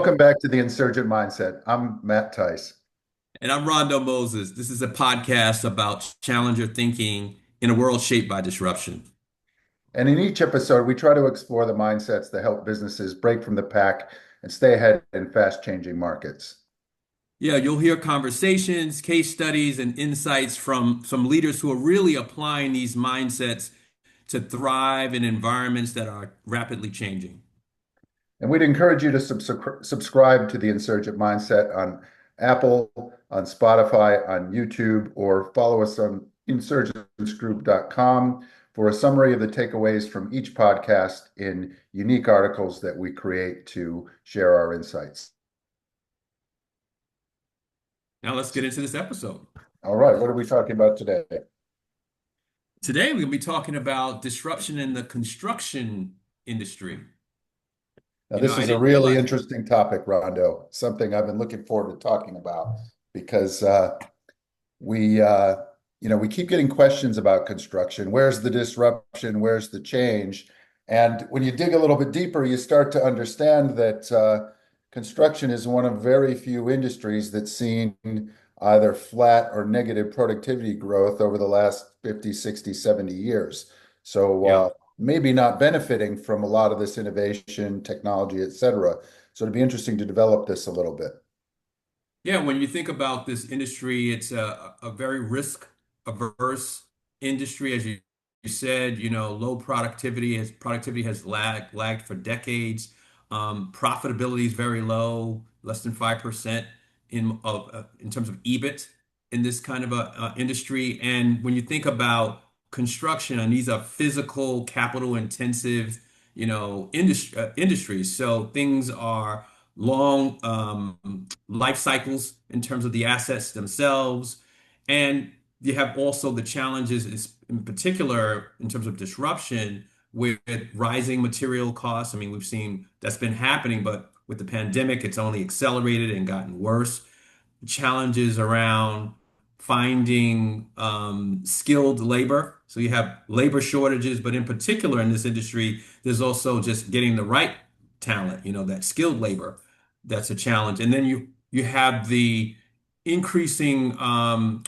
Welcome back to the Insurgent Mindset. I'm Matt Tice. And I'm Rondo Moses. This is a podcast about challenger thinking in a world shaped by disruption. And in each episode, we try to explore the mindsets that help businesses break from the pack and stay ahead in fast-changing markets. Yeah, you'll hear conversations, case studies, and insights from some leaders who are really applying these mindsets to thrive in environments that are rapidly changing. And we'd encourage you to subscribe to the Insurgent Mindset on Apple, on Spotify, on YouTube, or follow us on insurgentsgroup.com for a summary of the takeaways from each podcast in unique articles that we create to share our insights. Now let's get into this episode. All right, what are we talking about today? Today, we're going to be talking about disruption in the construction industry. Now, this I is a didn't really realize. interesting topic, Rondo, something I've been looking forward to talking about because we, we keep getting questions about construction. Where's the disruption? Where's the change? And when you dig a little bit deeper, you start to understand that construction is one of very few industries that's seen either flat or negative productivity growth over the last 50, 60, 70 years. So Yeah. maybe not benefiting from a lot of this innovation, technology, et cetera. So it'd be interesting to develop this a little bit. Yeah, when you think about this industry, it's a very risk averse industry, as you said, low productivity has lagged for decades. Profitability is very low, less than 5% in terms of EBIT in this kind of a industry. And when you think about construction, and these are physical, capital intensive, industries. So things are long life cycles in terms of the assets themselves. And you have also the challenges, in particular, in terms of disruption with rising material costs. I mean, we've seen that's been happening, but with the pandemic, it's only accelerated and gotten worse. Challenges around finding skilled labor. So you have labor shortages, but in particular in this industry, there's also just getting the right talent, that skilled labor. That's a challenge. And then you have the increasing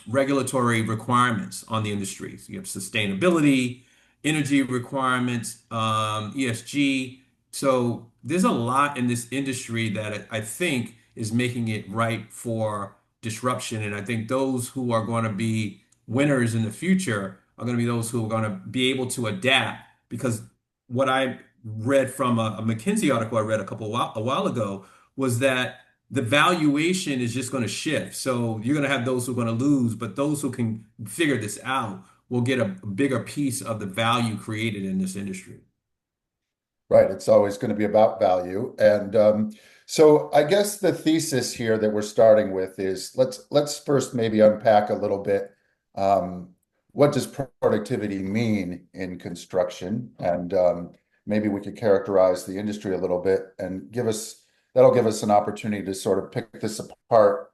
regulatory requirements on the industry. So you have sustainability, energy requirements, ESG. So there's a lot in this industry that I think is making it ripe for disruption. And I think those who are going to be winners in the future are going to be those who are going to be able to adapt. Because what I read from a McKinsey article I read a while ago was that the valuation is just going to shift. So you're going to have those who are going to lose, but those who can figure this out will get a bigger piece of the value created in this industry. Right. It's always going to be about value. And so I guess the thesis here that we're starting with is let's first maybe unpack a little bit what does productivity mean in construction? And maybe we could characterize the industry a little bit and that'll give us an opportunity to sort of pick this apart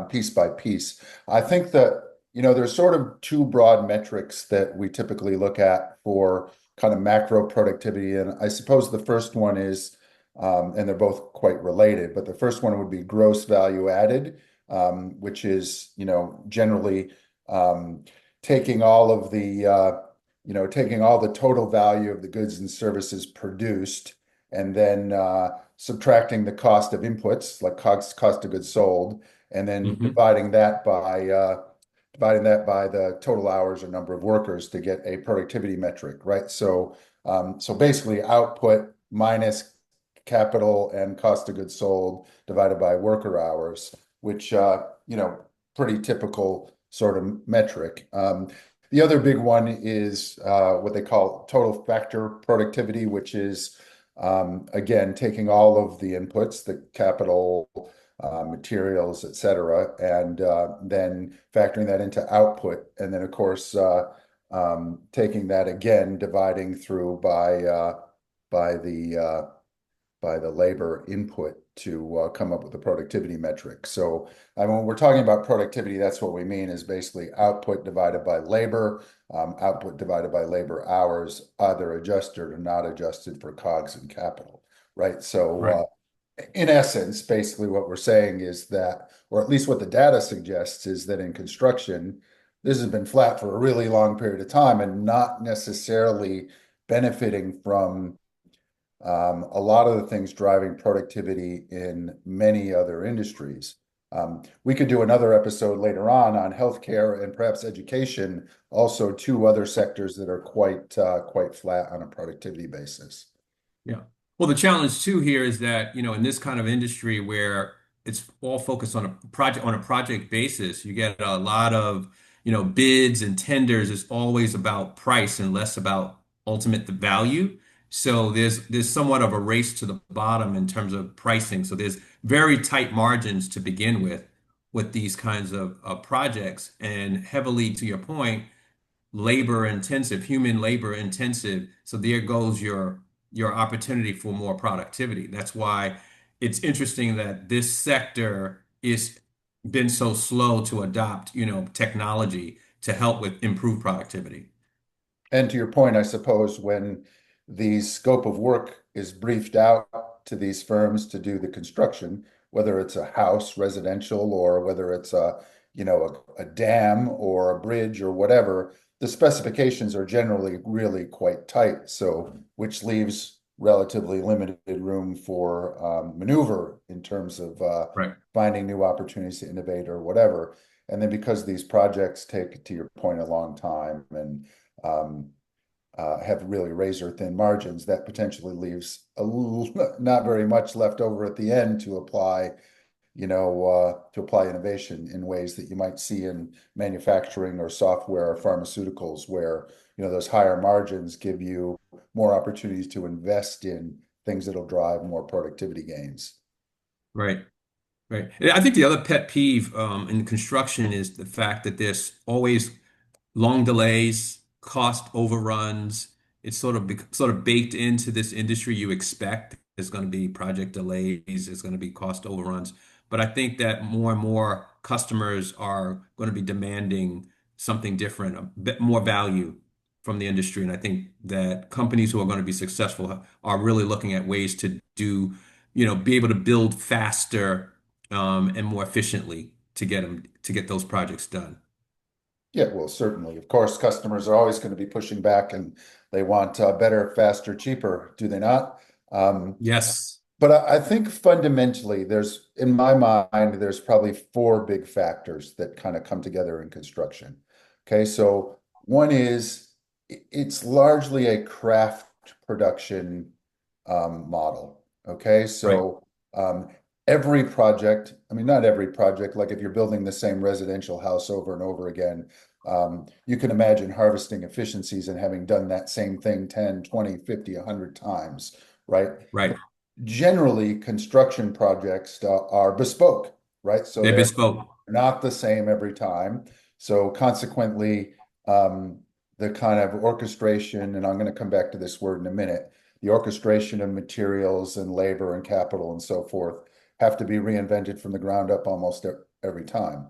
piece by piece. I think that, there's sort of two broad metrics that we typically look at for kind of macro productivity. And I suppose the first one is, and they're both quite related, but the first one would be gross value added, which is, generally taking all of the, taking all the total value of the goods and services produced, and then subtracting the cost of inputs, like cost of goods sold, and then Hmm. dividing that by the total hours or number of workers to get a productivity metric, right? So basically output minus capital and cost of goods sold divided by worker hours, which, pretty typical sort of metric. The other big one is what they call total factor productivity, which is, again, taking all of the inputs, the capital, materials, et cetera, and then factoring that into output. And then, of course, taking that again, dividing through by the by the labor input to come up with a productivity metric. So, when we're talking about productivity, that's what we mean is basically output divided by labor, output divided by labor hours, either adjusted or not adjusted for COGS and capital, right? So, Right. in essence, basically what we're saying is that, or at least what the data suggests, is that in construction, this has been flat for a really long period of time and not necessarily benefiting from a lot of the things driving productivity in many other industries. We could do another episode later on healthcare and perhaps education, also two other sectors that are quite flat on a productivity basis. Yeah. Well, the challenge too here is that, in this kind of industry where it's all focused on a project basis, you get a lot of, bids and tenders. It's always about price and less about ultimate the value. So there's somewhat of a race to the bottom in terms of pricing. So there's very tight margins to begin with these kinds of projects, and heavily, to your point, labor intensive, human labor intensive. So there goes your opportunity for more productivity. That's why it's interesting that this sector is been so slow to adopt, technology to help with improved productivity. And to your point, I suppose when the scope of work is briefed out to these firms to do the construction, whether it's a house, residential, or whether it's a dam or a bridge or whatever, the specifications are generally really quite tight. So, which leaves relatively limited room for maneuver in terms of Right. finding new opportunities to innovate or whatever. And then because these projects take, to your point, a long time and um, have really razor thin margins, that potentially leaves not very much left over at the end to apply innovation in ways that you might see in manufacturing or software or pharmaceuticals, where, those higher margins give you more opportunities to invest in things that'll drive more productivity gains. Right. Right. And I think the other pet peeve in construction is the fact that there's always long delays, cost overruns. It's sort of baked into this industry. You expect there's going to be project delays, there's going to be cost overruns. But I think that more and more customers are going to be demanding something different, a bit more value from the industry. And I think that companies who are going to be successful are really looking at ways to be able to build faster and more efficiently to get those projects done. Yeah, well, certainly. Of course, customers are always going to be pushing back and they want better, faster, cheaper, do they not? Um, Yes. But I think fundamentally, in my mind, there's probably four big factors that kind of come together in construction. Okay, so one is it's largely a craft production model. Okay, Right. so um, every project, I mean, not every project, like if you're building the same residential house over and over again, you can imagine harvesting efficiencies and having done that same thing 10, 20, 50, 100 times, right? Right. Generally construction projects are bespoke, right? So They're they're bespoke. not the same every time. So consequently, um, the kind of orchestration, and I'm going to come back to this word in a minute, the orchestration of materials and labor and capital and so forth have to be reinvented from the ground up almost every time,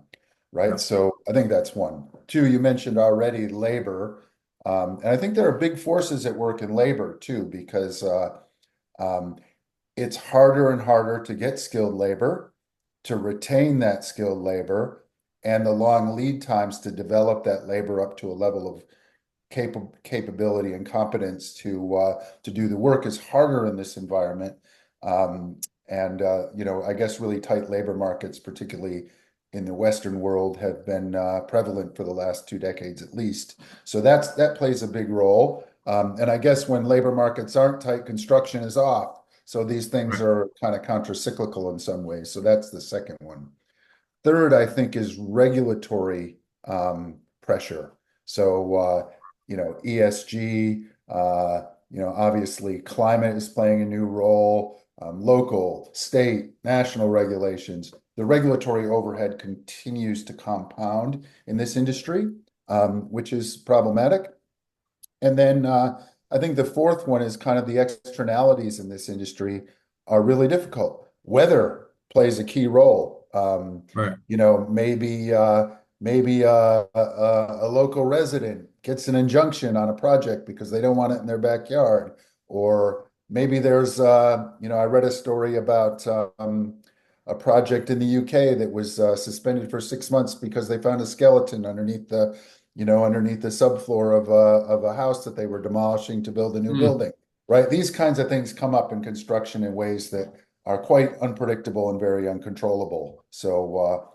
right? Yeah. So I think that's one. Two, you mentioned already labor. And I think there are big forces at work in labor too, because um, it's harder and harder to get skilled labor, to retain that skilled labor, and the long lead times to develop that labor up to a level of capability and competence to do the work is harder in this environment. And I guess really tight labor markets, particularly in the Western world, have been prevalent for the last 2 decades at least. So that plays a big role. And I guess when labor markets aren't tight, construction is off. So these things Right. are kind of contra-cyclical in some ways. So that's the second one. Third, I think, is regulatory pressure. So, ESG, obviously climate is playing a new role, local, state, national regulations. The regulatory overhead continues to compound in this industry, which is problematic. And then I think the fourth one is kind of the externalities in this industry are really difficult. Weather plays a key role. Right. Maybe a local resident gets an injunction on a project because they don't want it in their backyard, or maybe there's, I read a story about a project in the UK that was suspended for 6 months because they found a skeleton underneath the subfloor of a house that they were demolishing to build a new Mm. building, right? These kinds of things come up in construction in ways that are quite unpredictable and very uncontrollable. So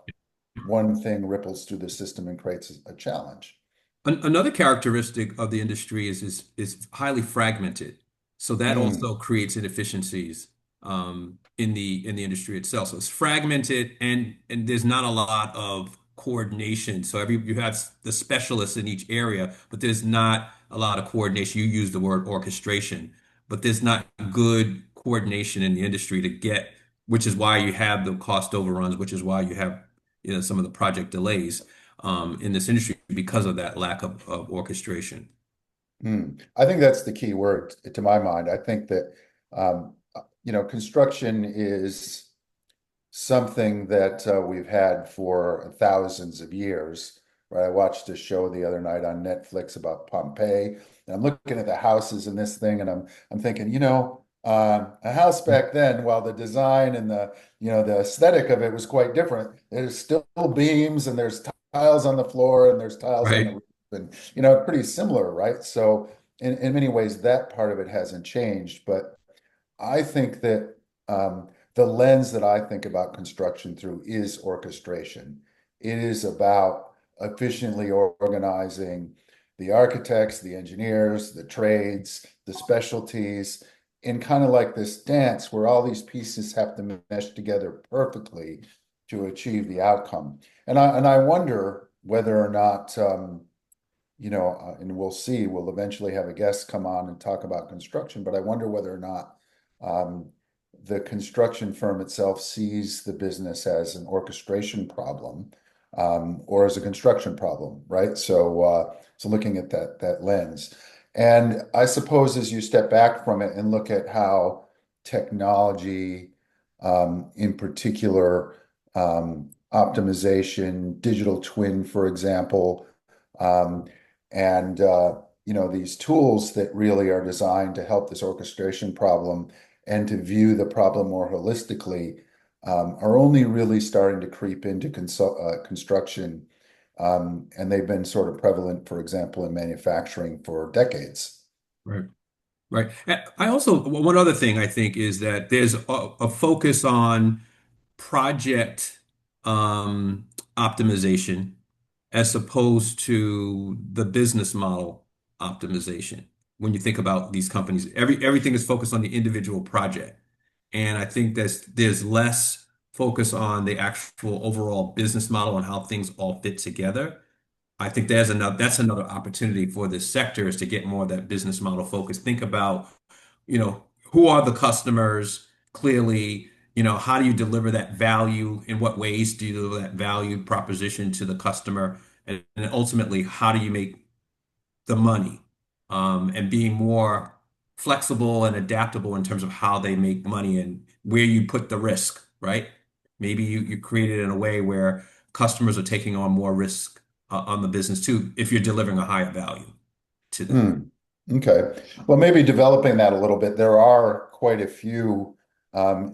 one thing ripples through the system and creates a challenge. Another characteristic of the industry is highly fragmented. So that Hmm. also creates inefficiencies in the industry itself. So it's fragmented and there's not a lot of coordination. So you have the specialists in each area, but there's not a lot of coordination. You use the word orchestration, but there's not good coordination in the industry to get, which is why you have the cost overruns, which is why you have, some of the project delays in this industry because of that lack of orchestration. I think that's the key word to my mind. I think that construction is something that we've had for thousands of years, right? I watched a show the other night on Netflix about Pompeii, and I'm looking at the houses in this thing, and I'm thinking, a house back then, while the design and the aesthetic of it was quite different, there's still beams and there's tiles on the floor and there's tiles on the Right. roof, and pretty similar, right? So in many ways, that part of it hasn't changed, but I think that the lens that I think about construction through is orchestration. It is about efficiently organizing the architects, the engineers, the trades, the specialties, in kind of like this dance where all these pieces have to mesh together perfectly to achieve the outcome. And I wonder whether or not and we'll see, we'll eventually have a guest come on and talk about construction, but I wonder whether or not um, the construction firm itself sees the business as an orchestration problem or as a construction problem, right? So looking at that lens. And I suppose as you step back from it and look at how technology, in particular, optimization, digital twin, for example, um, and these tools that really are designed to help this orchestration problem and to view the problem more holistically are only really starting to creep into construction. And they've been sort of prevalent, for example, in manufacturing for decades. Right. Right. I also, one other thing I think is that there's a focus on project um, optimization as opposed to the business model optimization. When you think about these companies, everything is focused on the individual project. And I think there's less focus on the actual overall business model and how things all fit together. I think that's another opportunity for this sector is to get more of that business model focus. Think about, who are the customers clearly, how do you deliver that value? In what ways do you deliver that value proposition to the customer? And ultimately, how do you make the money? And being more flexible and adaptable in terms of how they make money and where you put the risk, right? Maybe you create it in a way where customers are taking on more risk on the business too, if you're delivering a higher value to them. Hmm. Okay. Well, maybe developing that a little bit. There are quite a few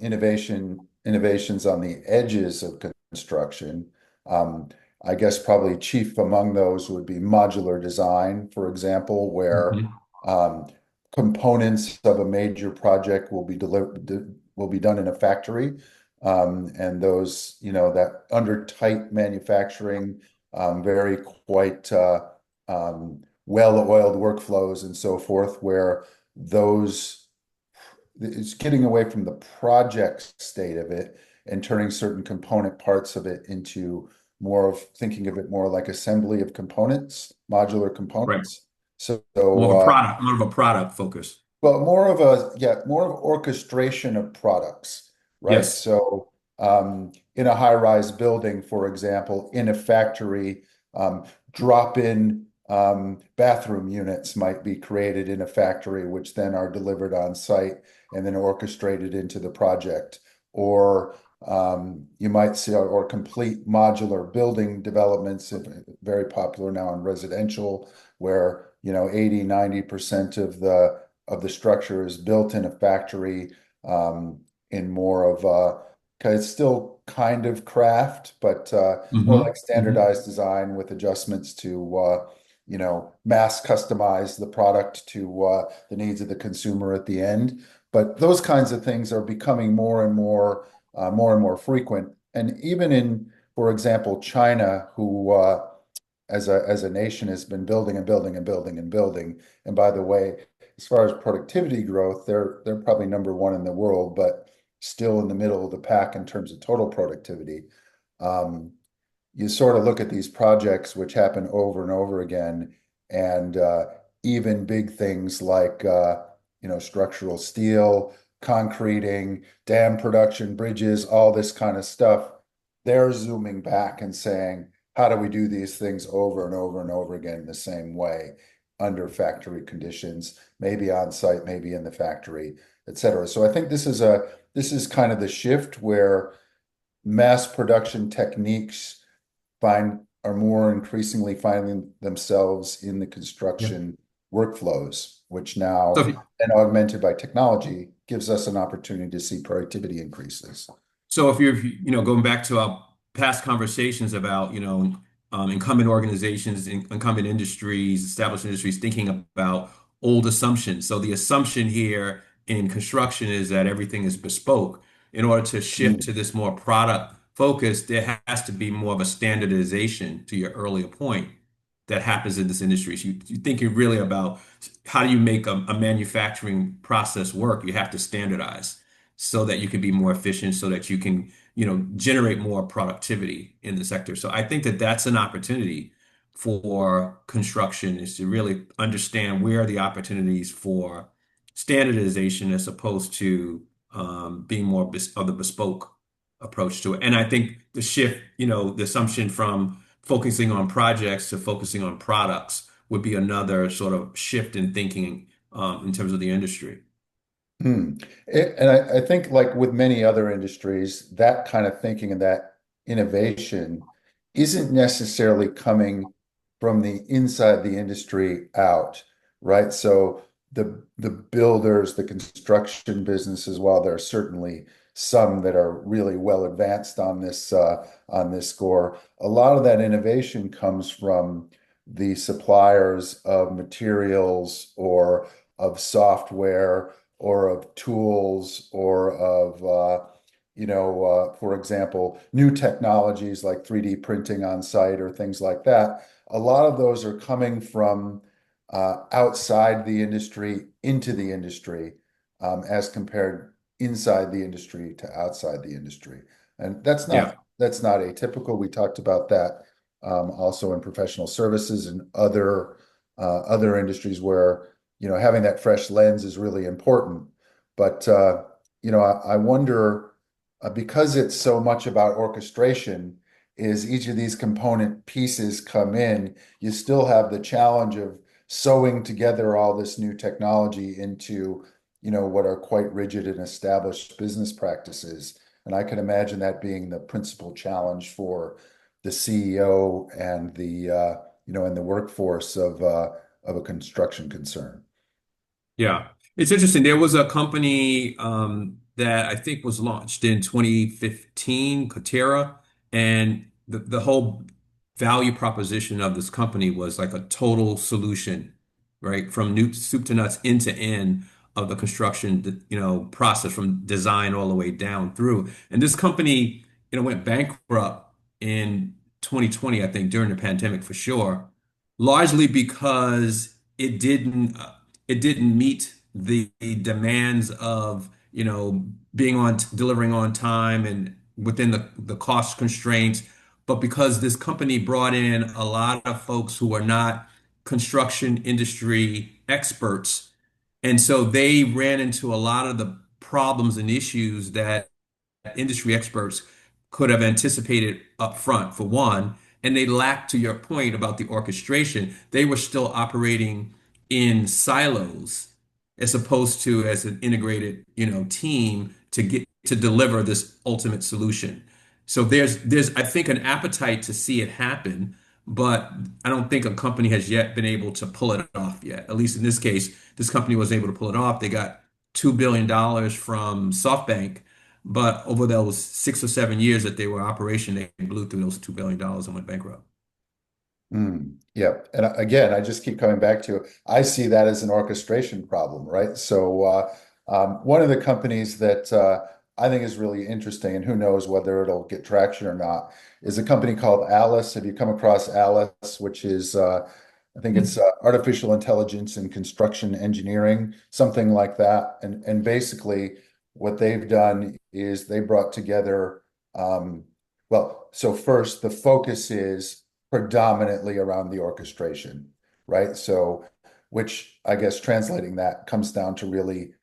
innovations on the edges of construction. Um, I guess probably chief among those would be modular design, for example, where Mhm. um, components of a major project will be delivered will be done in a factory, and those that under tight manufacturing, very quite. Well-oiled workflows and so forth, where those it's getting away from the project state of it and turning certain component parts of it into more of thinking of it more like assembly of components, modular Right. components. So, More of a product focus. well, more of orchestration of products, right? Yes. So, in a high-rise building, for example, in a factory, drop-in bathroom units might be created in a factory, which then are delivered on site and then orchestrated into the project. Or you might see, or complete modular building developments, very popular now in residential, where 80, 90% of of the structure is built in a factory, in more of a, 'cause it's still kind of craft, but more like Hmm. Hmm. standardized design with adjustments to mass customize the product to the needs of the consumer at the end. But those kinds of things are becoming more and more frequent. And even in, for example, China, who as a nation has been building and building and building and building. And by the way, as far as productivity growth, they're probably number one in the world, but still in the middle of the pack in terms of total productivity. Um, you sort of look at these projects which happen over and over again, and even big things like structural steel, concreting, dam production, bridges, all this kind of stuff. They're zooming back and saying, how do we do these things over and over and over again the same way under factory conditions, maybe on site, maybe in the factory, et cetera. So I think this is kind of the shift where mass production techniques are more increasingly finding themselves in the Yeah. construction workflows, which So now, if, and augmented by technology, gives us an opportunity to see productivity increases. So if you're, going back to our past conversations about, incumbent organizations, incumbent industries, established industries, thinking about old assumptions. So the assumption here in construction is that everything is bespoke. In order to shift Mm. to this more product focus, there has to be more of a standardization, to your earlier point, that happens in this industry. So you're thinking really about how do you make a manufacturing process work? You have to standardize so that you can be more efficient, so that you can, generate more productivity in the sector. So I think that that's an opportunity for construction is to really understand where are the opportunities for standardization as opposed to being more of the bespoke approach to it. And I think the shift, the assumption from focusing on projects to focusing on products would be another sort of shift in thinking in terms of the industry. Hmm. And I think, like with many other industries, that kind of thinking and that innovation isn't necessarily coming from the inside the industry out, right? So the builders, the construction businesses, while there are certainly some that are really well advanced on this score, a lot of that innovation comes from the suppliers of materials or of software or of tools or of for example, new technologies like 3D printing on site or things like that. A lot of those are coming from outside the industry into the industry, as compared inside the industry to outside the industry. And Yeah. that's not atypical. We talked about that also in professional services and other industries where having that fresh lens is really important. But I wonder, because it's so much about orchestration, is each of these component pieces come in, you still have the challenge of sewing together all this new technology into, what are quite rigid and established business practices. And I can imagine that being the principal challenge for the CEO and the workforce of a construction concern. Yeah, it's interesting. There was a company that I think was launched in 2015, Katera, and the whole value proposition of this company was like a total solution, right? From soup to nuts, end to end of the construction, process from design all the way down through. And this company, went bankrupt in 2020, I think, during the pandemic for sure, largely because it didn't meet the demands of, being on delivering on time and within the cost constraints, but because this company brought in a lot of folks who are not construction industry experts, and so they ran into a lot of the problems and issues that industry experts could have anticipated up front, for one, and they lacked, to your point about the orchestration, they were still operating in silos as opposed to as an integrated, team to get to deliver this ultimate solution. So there's I think an appetite to see it happen, but I don't think a company has yet been able to pull it off yet. At least in this case, this company was able to pull it off. They got $2 billion from SoftBank, but over those 6 or 7 years that they were in operation, they blew through those $2 billion and went bankrupt. Yeah. And again, I just keep coming back to I see that as an orchestration problem, right? So, one of the companies that I think is really interesting, and who knows whether it'll get traction or not, is a company called Alice. Have you come across Alice, which is, I think it's artificial intelligence in construction engineering, something like that. And basically, what they've done is they brought together, so first, the focus is predominantly around the orchestration, right? So, which I guess translating that comes down to really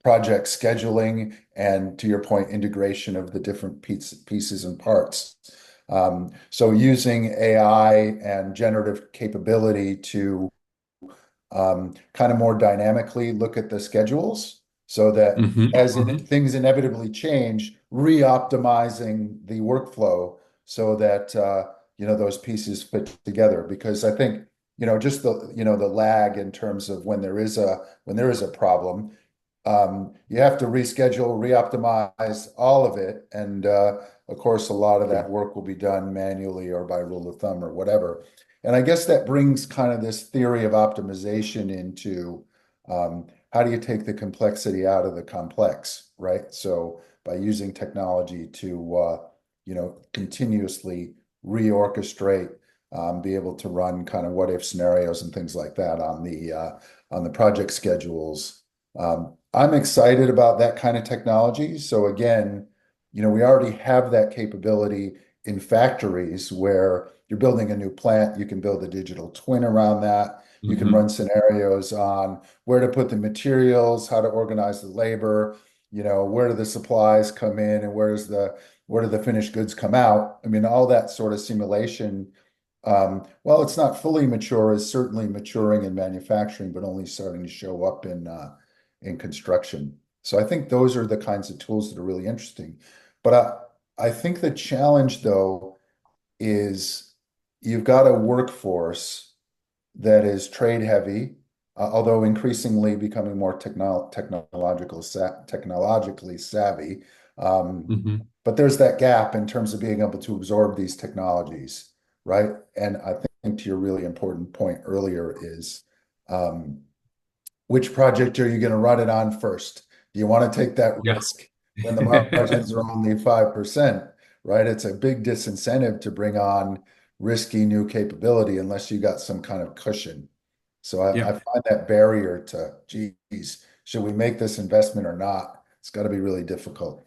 project scheduling and, to your point, integration of the different pieces and parts. So using AI and generative capability to kind of more dynamically look at the schedules so that things inevitably change, re-optimizing the workflow so that those pieces fit together. Because I think just the lag in terms of when there is a problem, you have to reschedule, re-optimize all of it, and of course, a lot of that work will be done manually or by rule of thumb or whatever. And I guess that brings kind of this theory of optimization into how do you take the complexity out of the complex, right? So by using technology to continuously reorchestrate, be able to run kind of what if scenarios and things like that on the project schedules. I'm excited about that kind of technology. So again, we already have that capability in factories where you're building a new plant, you can build a digital twin around that. You can Hmm. run scenarios on where to put the materials, how to organize the labor, where do the supplies come in and where do the finished goods come out? I mean, all that sort of simulation, well, it's not fully mature, is certainly maturing in manufacturing, but only starting to show up in construction. So I think those are the kinds of tools that are really interesting. But I think the challenge, though, is you've got a workforce that is trade heavy, although increasingly becoming more technologically savvy. Um, Hmm. but there's that gap in terms of being able to absorb these technologies, right? And I think to your really important point earlier is um, which project are you going to run it on first? Do you want to take that Yeah. risk when the margins are only 5%, right? It's a big disincentive to bring on risky new capability unless you got some kind of cushion. So I Yeah. find that barrier to, geez, should we make this investment or not? It's got to be really difficult.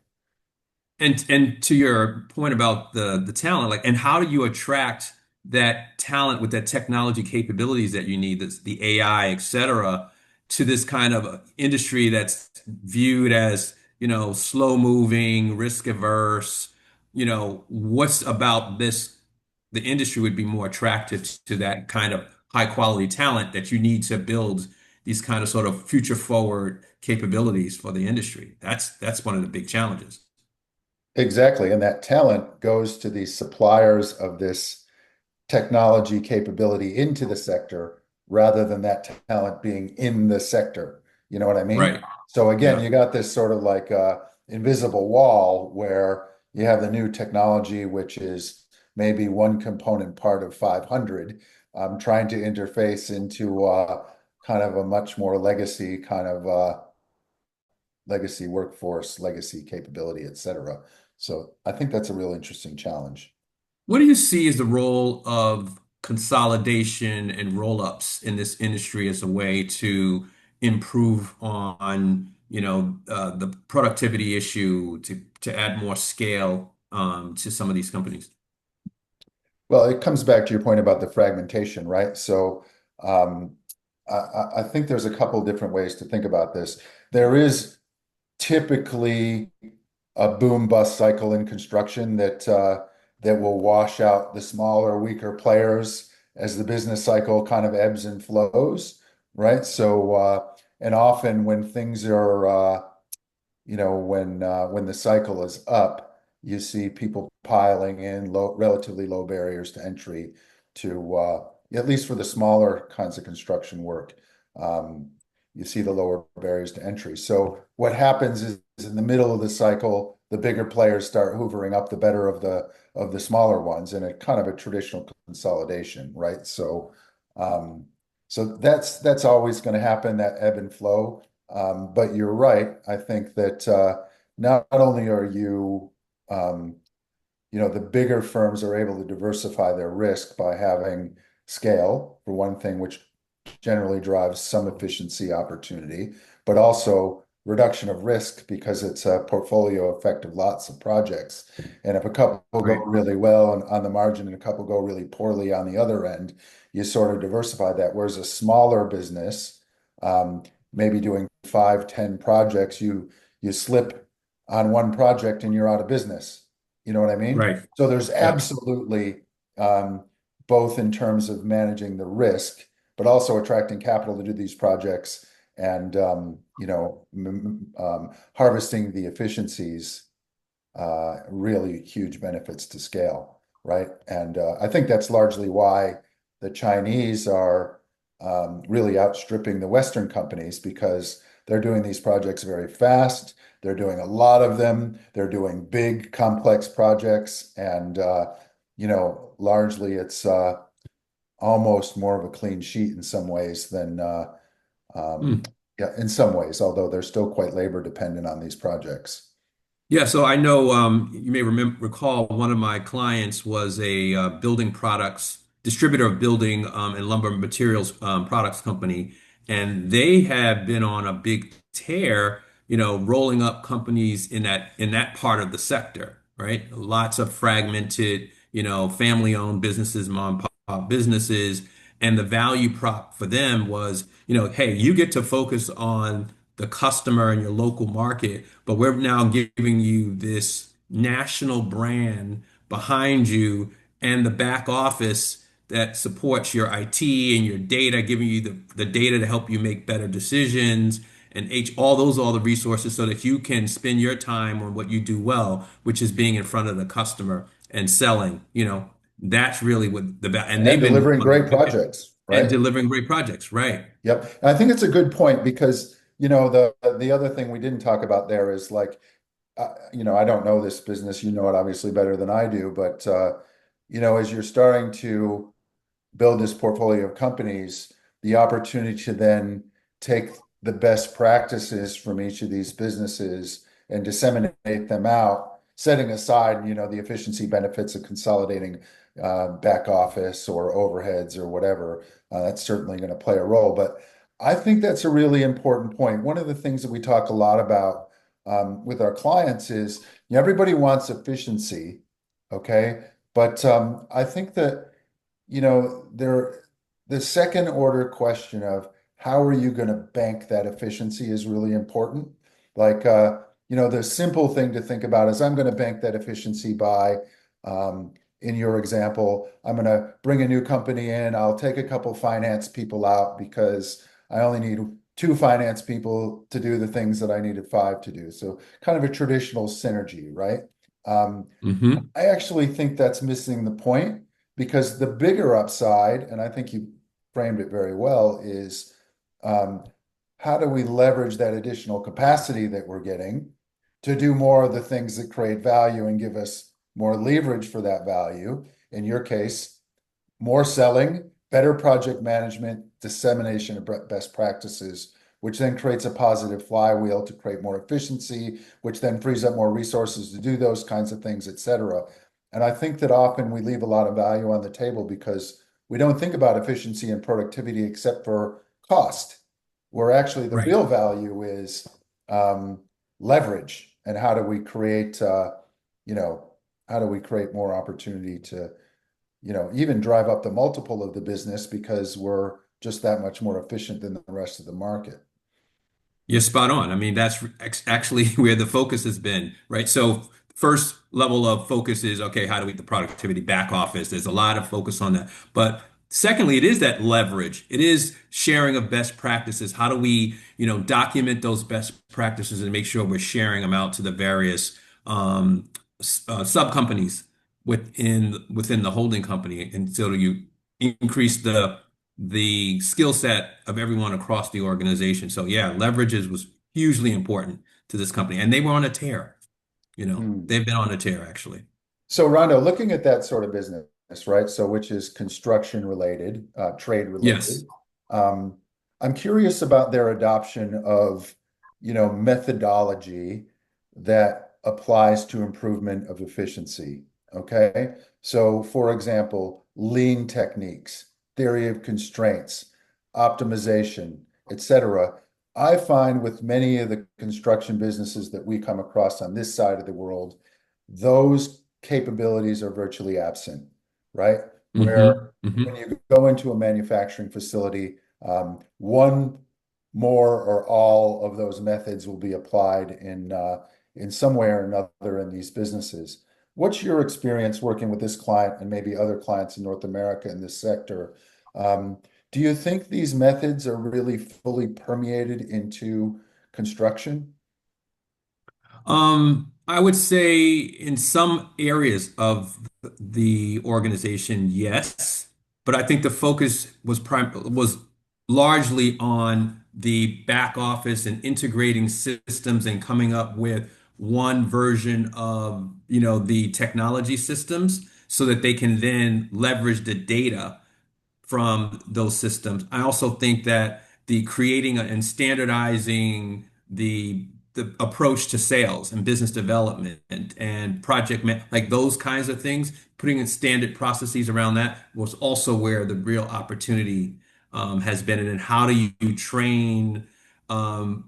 And to your point about the talent, like, and how do you attract that talent with that technology capabilities that you need, that's the AI, et cetera, to this kind of industry that's viewed as, slow moving, risk averse? What's about the industry would be more attractive to that kind of high quality talent that you need to build these kind of sort of future forward capabilities for the industry? That's one of the big challenges. Exactly. And that talent goes to the suppliers of this technology capability into the sector rather than that talent being in the sector. You know what I mean? Right. So again, Yeah. you got this sort of like invisible wall where you have the new technology, which is maybe one component part of 500, trying to interface into kind of a much more legacy kind of legacy workforce, legacy capability, et cetera. So I think that's a real interesting challenge. What do you see as the role of consolidation and roll-ups in this industry as a way to improve on, the productivity issue to add more scale to some of these companies? Well, it comes back to your point about the fragmentation, right? So um, I think there's a couple different ways to think about this. There is typically a boom bust cycle in construction that will wash out the smaller, weaker players as the business cycle kind of ebbs and flows, right? So and often when things are when the cycle is up, you see people piling in relatively low barriers to entry. to at least for the smaller kinds of construction work. Um, you see the lower barriers to entry. So what happens is in the middle of the cycle, the bigger players start hoovering up the better of the smaller ones, and a kind of a traditional consolidation, right? Um, so that's always going to happen, that ebb and flow. But you're right. I think that not only are um, the bigger firms are able to diversify their risk by having scale, for one thing, which generally drives some efficiency opportunity, but also reduction of risk because it's a portfolio effect of lots of projects. And if a couple go Right. really well on the margin and a couple go really poorly on the other end, you sort of diversify that. Whereas a smaller business, um, maybe doing 5, 10 projects, you slip on one project and you're out of business. You know what I mean? Right. So there's Yep. absolutely um, both in terms of managing the risk, but also attracting capital to do these projects and harvesting the efficiencies, really huge benefits to scale, right? And I think that's largely why the Chinese are really outstripping the Western companies because they're doing these projects very fast. They're doing a lot of them. They're doing big, complex projects, and largely it's almost more of a clean sheet in some ways than um, Hmm. yeah, in some ways, although they're still quite labor dependent on these projects. Yeah, so I know you may recall one of my clients was a building products distributor of building and lumber materials products company, and they have been on a big tear, rolling up companies in that part of the sector, right? Lots of fragmented, family-owned businesses, mom and pop businesses, and the value prop for them was, hey, you get to focus on the customer in your local market, but we're now giving you this national brand behind you and the back office that supports your IT and your data, giving you the data to help you make better decisions and all the resources so that you can spend your time on what you do well, which is being in front of the customer and selling. That's really what and And they've been delivering great projects, and right? delivering great projects, right? Yep. And I think it's a good point because, the other thing we didn't talk about there is like, I don't know this business, you know it obviously better than I do, but as you're starting to build this portfolio of companies, the opportunity to then take the best practices from each of these businesses and disseminate them out, setting aside, the efficiency benefits of consolidating back office or overheads or whatever. That's certainly going to play a role. But I think that's a really important point. One of the things that we talk a lot about with our clients is everybody wants efficiency, okay? But I think that the second order question of how are you going to bank that efficiency is really important. Like, the simple thing to think about is I'm going to bank that efficiency by, in your example, I'm going to bring a new company in. I'll take a couple finance people out because I only need 2 finance people to do the things that I needed 5 to do. So kind of a traditional synergy, right? Um, Hmm. I actually think that's missing the point because the bigger upside, and I think you framed it very well, is um, how do we leverage that additional capacity that we're getting to do more of the things that create value and give us more leverage for that value? In your case, more selling, better project management, dissemination of best practices, which then creates a positive flywheel to create more efficiency, which then frees up more resources to do those kinds of things, et cetera. And I think that often we leave a lot of value on the table because we don't think about efficiency and productivity except for cost, where actually the Right. real value is um, leverage and you know, how do we create more opportunity to even drive up the multiple of the business because we're just that much more efficient than the rest of the market. You're spot on. I mean, that's actually where the focus has been, right? So, first level of focus is okay, how do we get the productivity back office? There's a lot of focus on that. But secondly, it is that leverage. It is sharing of best practices. How do we, document those best practices and make sure we're sharing them out to the various sub companies within the holding company? And so you increase the skill set of everyone across the organization. So yeah, leverages was hugely important to this company, and they were on a tear. Hmm. They've been on a tear actually. So, Rondo, looking at that sort of business, right? So, which is construction related, trade Yes. related. Um, I'm curious about their adoption of, methodology that applies to improvement of efficiency. Okay. So, for example, lean techniques, theory of constraints, optimization, etc. I find with many of the construction businesses that we come across on this side of the world, those capabilities are virtually absent, right? Where Hmm. when Hmm. you go into a manufacturing facility, one more or all of those methods will be applied in some way or another in these businesses. What's your experience working with this client and maybe other clients in North America in this sector? Um, do you think these methods are really fully permeated into construction? I would say in some areas of the organization, yes, but I think the focus was largely on the back office and integrating systems and coming up with one version of, the technology systems so that they can then leverage the data from those systems. I also think that the creating and standardizing the approach to sales and business development and like those kinds of things, putting in standard processes around that was also where the real opportunity has been. And then how do you train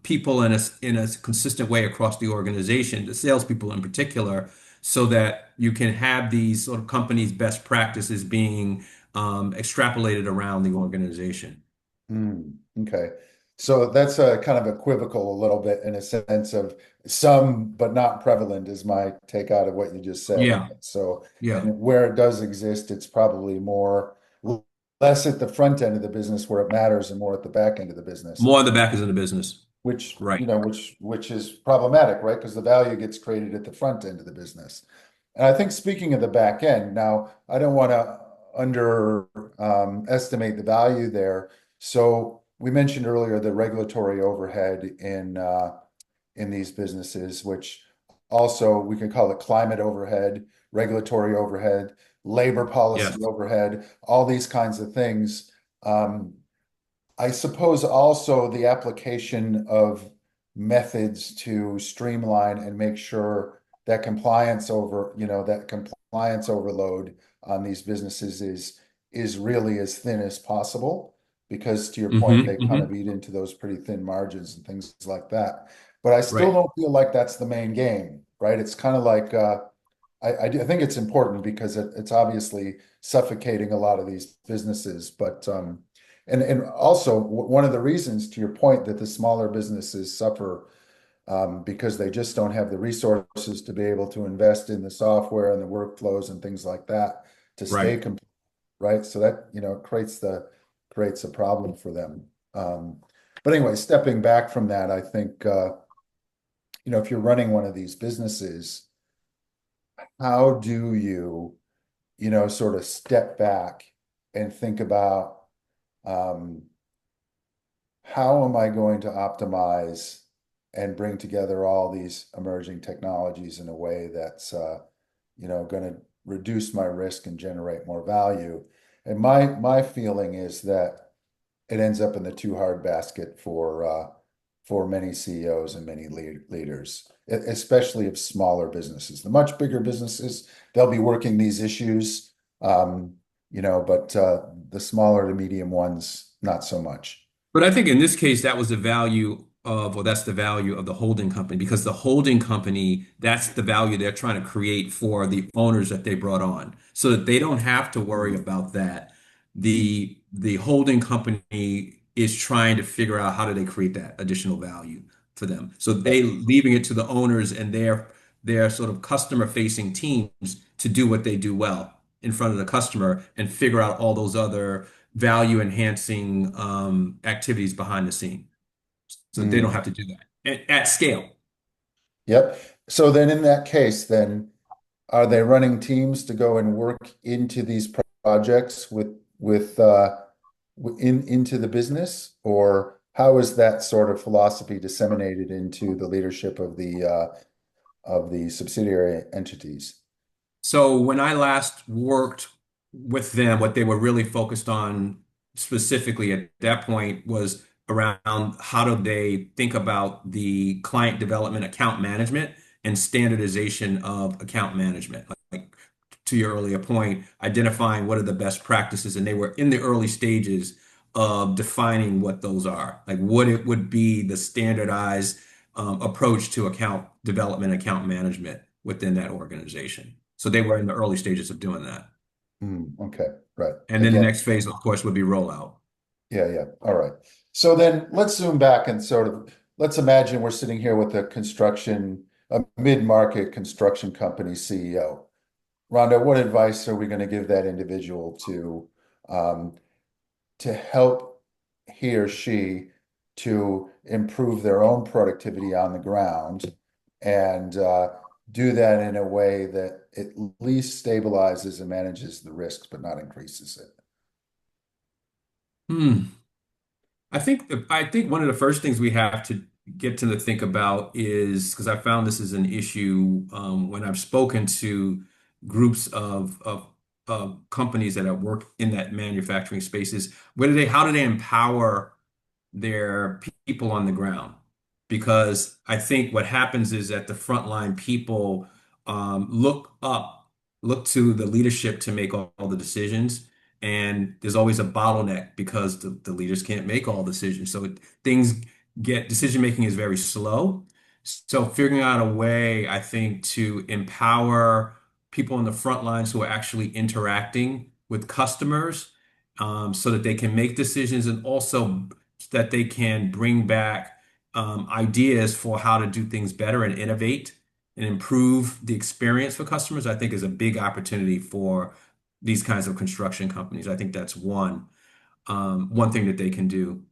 people in a consistent way across the organization, the salespeople in particular, so that you can have these sort of companies' best practices being extrapolated around the organization. Okay. So that's a kind of equivocal a little bit in a sense of some, but not prevalent is my take out of what you just said. Yeah, So, yeah. and where it does exist, it's probably more less at the front end of the business where it matters and more at the back end of the business, More on the back is in the business. which, Right, which is problematic, right? Because the value gets created at the front end of the business. And I think speaking of the back end, now I don't want to under estimate the value there. So we mentioned earlier the regulatory overhead in these businesses, which also we can call it climate overhead, regulatory overhead, labor policy yes. overhead, all these kinds of things. Um, I suppose also the application of methods to streamline and make sure that that compliance overload on these businesses is really as thin as possible, because to your point, Hmm. they kind of Hmm. eat into those pretty thin margins and things like that. But I still Right, don't feel like that's the main game, right? It's kind of like I think it's important because it's obviously suffocating a lot of these businesses. But and also one of the reasons, to your point, that the smaller businesses suffer because they just don't have the resources to be able to invest in the software and the workflows and things like that to right. stay complete, right? So that creates a problem for them. But anyway, stepping back from that, I think if you're running one of these businesses, how do you sort of step back and think about um, how am I going to optimize and bring together all these emerging technologies in a way that's going to reduce my risk and generate more value? And my feeling is that it ends up in the too hard basket for many CEOs and many leaders, especially of smaller businesses. The much bigger businesses, they'll be working these issues, but the smaller to medium ones, not so much. But I think in this case, that was the value of, or that's the value of the holding company, because the holding company, that's the value they're trying to create for the owners that they brought on, so that they don't have to worry about that. The holding company is trying to figure out how do they create that additional value for them. So they leaving it to the owners and their sort of customer facing teams to do what they do well in front of the customer and figure out all those other value enhancing activities behind the scene so they don't Mm. have to do that at scale. Yep. So then in that case, then are they running teams to go and work into these projects with with into the business, or how is that sort of philosophy disseminated into the leadership of the subsidiary entities? So when I last worked with them, what they were really focused on specifically at that point was around how do they think about the client development, account management, and standardization of account management. Like to your earlier point, identifying what are the best practices, and they were in the early stages of defining what those are, like what it would be the standardized approach to account development, account management within that organization. So they were in the early stages of doing that. Okay, right. And then the Again, next phase, of course, would be rollout. yeah, yeah. All right. So then let's zoom back and sort of let's imagine we're sitting here with a mid-market construction company CEO. Rhonda, what advice are we going to give that individual um, to help he or she to improve their own productivity on the ground and do that in a way that at least stabilizes and manages the risks, but not increases it? Hmm. I think one of the first things we have to get to think about is because I found this is an issue when I've spoken to groups of companies that have worked in that manufacturing space is how do they empower their people on the ground? Because I think what happens is that the frontline people look up, look to the leadership to make all the decisions. And there's always a bottleneck because the leaders can't make all decisions. So things decision making is very slow. So figuring out a way, I think, to empower people on the front lines who are actually interacting with customers so that they can make decisions and also that they can bring back ideas for how to do things better and innovate and improve the experience for customers, I think is a big opportunity for these kinds of construction companies. I think that's one thing that they can do.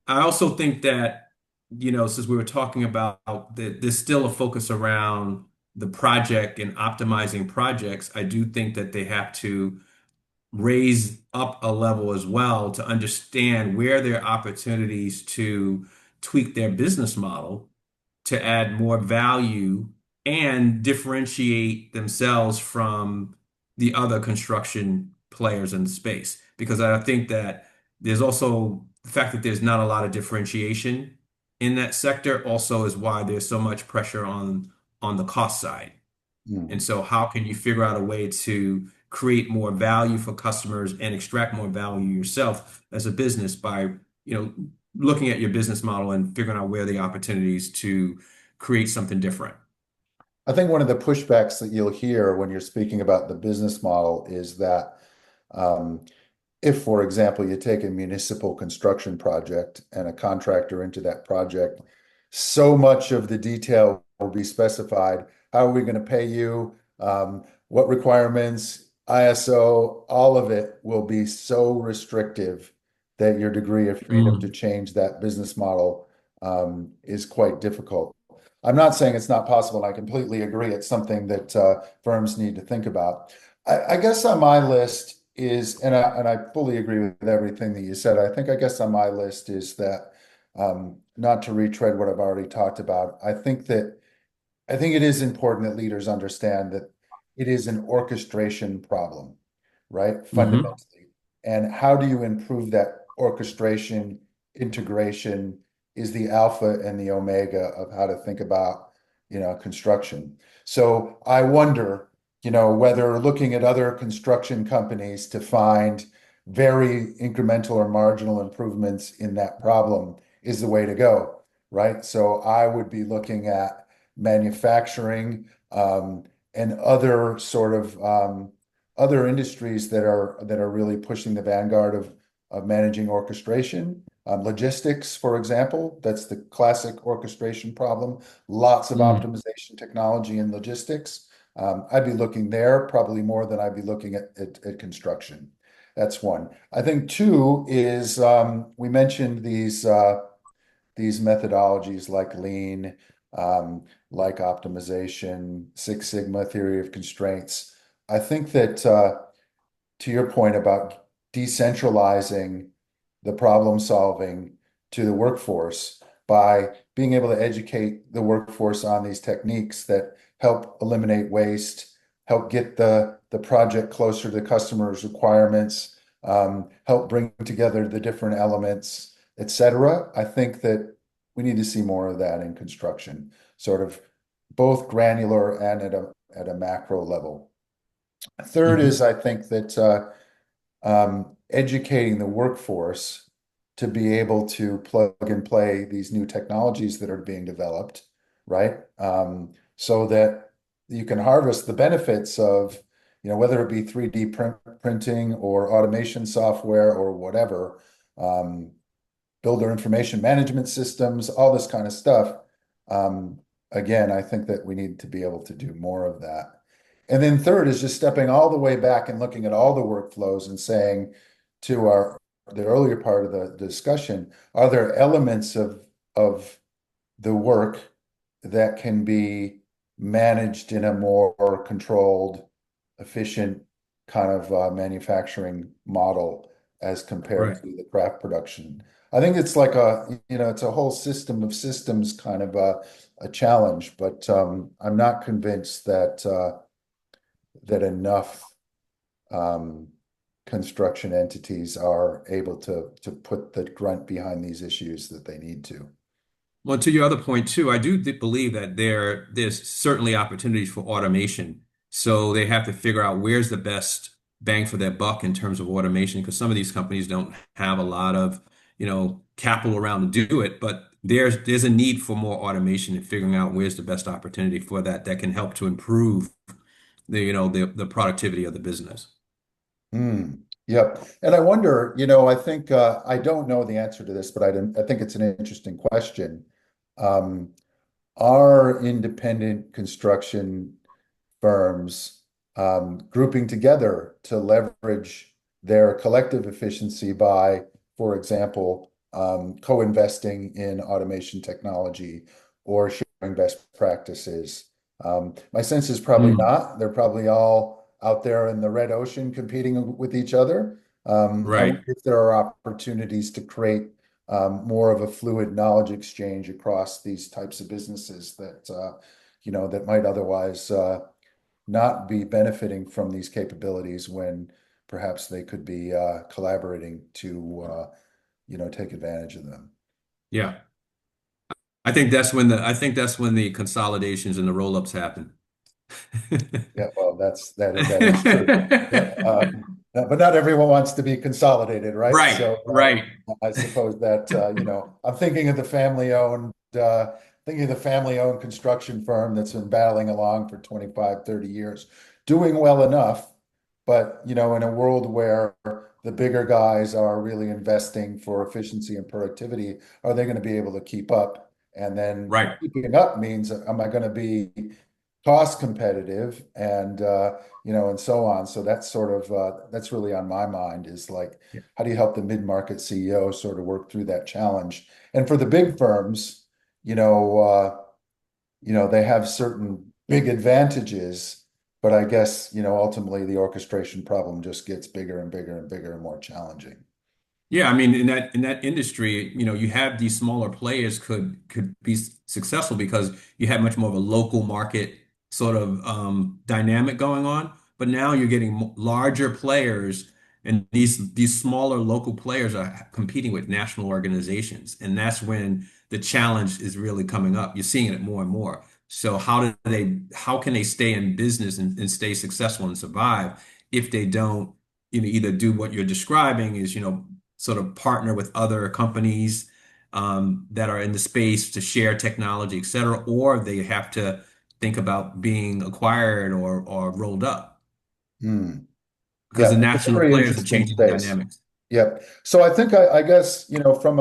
I also think that, since we were talking about that there's still a focus around the project and optimizing projects, I do think that they have to raise up a level as well to understand where there are opportunities to tweak their business model to add more value and differentiate themselves from the other construction players in the space. Because I think that there's also the fact that there's not a lot of differentiation in that sector also is why there's so much pressure on the cost side. And Hmm. so how can you figure out a way to create more value for customers and extract more value yourself as a business by, you know, looking at your business model and figuring out where the opportunities to create something different. I think one of the pushbacks that you'll hear when you're speaking about the business model is that um, if, for example, you take a municipal construction project and a contractor into that project, so much of the detail will be specified. How are we going to pay you? What requirements, ISO, all of it will be so restrictive that your degree of freedom to Mm. change that business model is quite difficult. I'm not saying it's not possible. I completely agree. It's something that firms need to think about. I guess on my list is, and I fully agree with everything that you said. I guess on my list is that not to retread what I've already talked about. I think it is important that leaders understand that it is an orchestration problem, right? Hmm. Fundamentally. And how do you improve that orchestration integration is the alpha and the omega of how to think about, construction. So I wonder, whether looking at other construction companies to find very incremental or marginal improvements in that problem is the way to go, right? So I would be looking at manufacturing, and other sort of other industries that are really pushing the vanguard of managing orchestration. Logistics, for example, that's the classic orchestration problem. Lots of Mm. optimization technology in logistics. I'd be looking there probably more than I'd be looking at construction. That's one. I think two is we mentioned these methodologies like lean, like optimization, Six Sigma theory of constraints. I think that to your point about decentralizing the problem solving to the workforce by being able to educate the workforce on these techniques that help eliminate waste, help get the project closer to the customer's requirements, help bring together the different elements, et cetera. I think that we need to see more of that in construction, sort of both granular and at a macro level. Third Hmm. is I think that educating the workforce to be able to plug and play these new technologies that are being developed, right? So that you can harvest the benefits of, whether it be 3D printing or automation software or whatever, um, builder information management systems, all this kind of stuff. Um, again, I think that we need to be able to do more of that. And then third is just stepping all the way back and looking at all the workflows and saying to the earlier part of the discussion, are there elements of the work that can be managed in a more controlled, efficient kind of manufacturing model as compared Right. to the craft production? I think it's like it's a whole system of systems kind of a challenge, but I'm not convinced that enough um, construction entities are able to put the grunt behind these issues that they need to. Well, to your other point too, I do believe that there's certainly opportunities for automation. So they have to figure out where's the best bang for their buck in terms of automation, because some of these companies don't have a lot of, capital around to do it, but there's a need for more automation and figuring out where's the best opportunity for that can help to improve the productivity of the business. Yep. And I wonder, I think I don't know the answer to this, but I think it's an interesting question. Um, are independent construction firms grouping together to leverage their collective efficiency by, for example, co-investing in automation technology or sharing best practices. My sense is probably Mm, not. They're probably all out there in the red ocean competing with each other. I right. wonder if there are opportunities to create more of a fluid knowledge exchange across these types of businesses that might otherwise not be benefiting from these capabilities when perhaps they could be collaborating to take advantage of them. Yeah. I think that's when the consolidations and the roll-ups happen. Yeah, well, that is true. Yeah, but not everyone wants to be consolidated, right? Right, So right, I suppose that I'm thinking of the family-owned construction firm that's been battling along for 25, 30 years, doing well enough, but in a world where the bigger guys are really investing for efficiency and productivity, are they going to be able to keep up? And then right. keeping up means, am I going to be cost competitive and so on. So that's sort of that's really on my mind is like, Yeah. how do you help the mid-market CEO sort of work through that challenge? And for the big firms, you know, uh, they have certain big advantages, but I guess, ultimately the orchestration problem just gets bigger and bigger and bigger and more challenging. Yeah, I mean, in that industry, you have these smaller players could be successful because you have much more of a local market sort of dynamic going on. But now you're getting larger players, and these smaller local players are competing with national organizations, and that's when the challenge is really coming up. You're seeing it more and more. So how can they stay in business and stay successful and survive if they don't, either do what you're describing is, sort of partner with other companies that are in the space to share technology, et cetera, or they have to think about being acquired or rolled up Hmm. because Yeah, the it's a national very players are interesting changing the space. dynamics. Yep. So I think I guess, from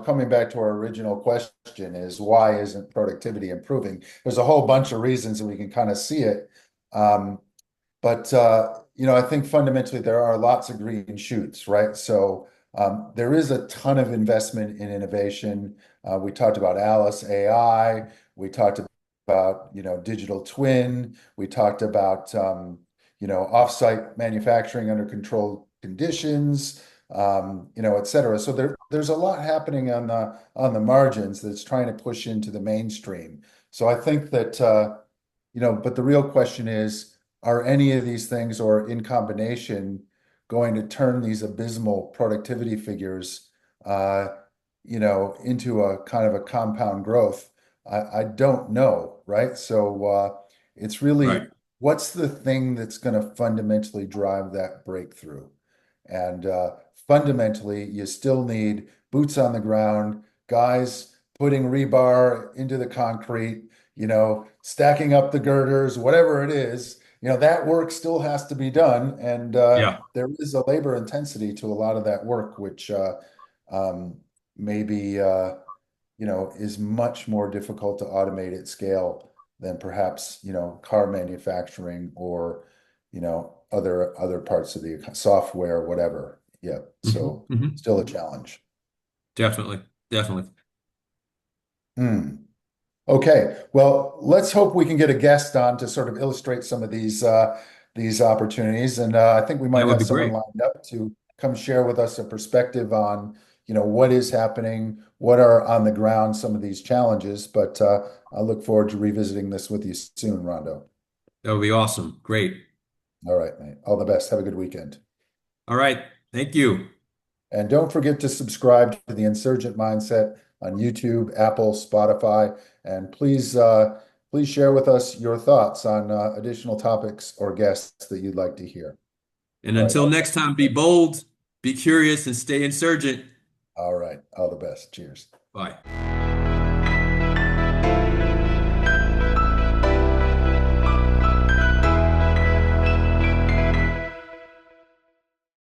coming back to our original question is why isn't productivity improving? There's a whole bunch of reasons and we can kind of see it. Um, but I think fundamentally there are lots of green shoots, right? So there is a ton of investment in innovation. We talked about Alice AI. We talked about, digital twin. We talked about, offsite manufacturing under controlled conditions, et cetera. So there's a lot happening on the margins that's trying to push into the mainstream. So I think that but the real question is, are any of these things or in combination going to turn these abysmal productivity figures, uh, into a kind of a compound growth? I don't know, right? So it's Right. really what's the thing that's going to fundamentally drive that breakthrough? And fundamentally, you still need boots on the ground, guys putting rebar into the concrete, stacking up the girders, whatever it is, that work still has to be done. And Yeah. there is a labor intensity to a lot of that work, which um, maybe, is much more difficult to automate at scale than perhaps, car manufacturing or, other parts of the software, whatever. Yeah. So Hmm. still a challenge. Definitely. Definitely. Hmm. Okay, well, let's hope we can get a guest on to sort of illustrate some of these opportunities, and I think we That might would have be someone great. lined up to come share with us a perspective on, what is happening, what are on the ground some of these challenges. But I look forward to revisiting this with you soon, Rondo. That would be awesome. Great. All right, mate. All the best. Have a good weekend, All right. Thank you. and don't forget to subscribe to the Insurgent Mindset on YouTube, Apple, Spotify, and please share with us your thoughts on additional topics or guests that you'd like to hear. And All right, until next time, be bold, be curious, and stay insurgent. all right, all the best. Cheers. Bye.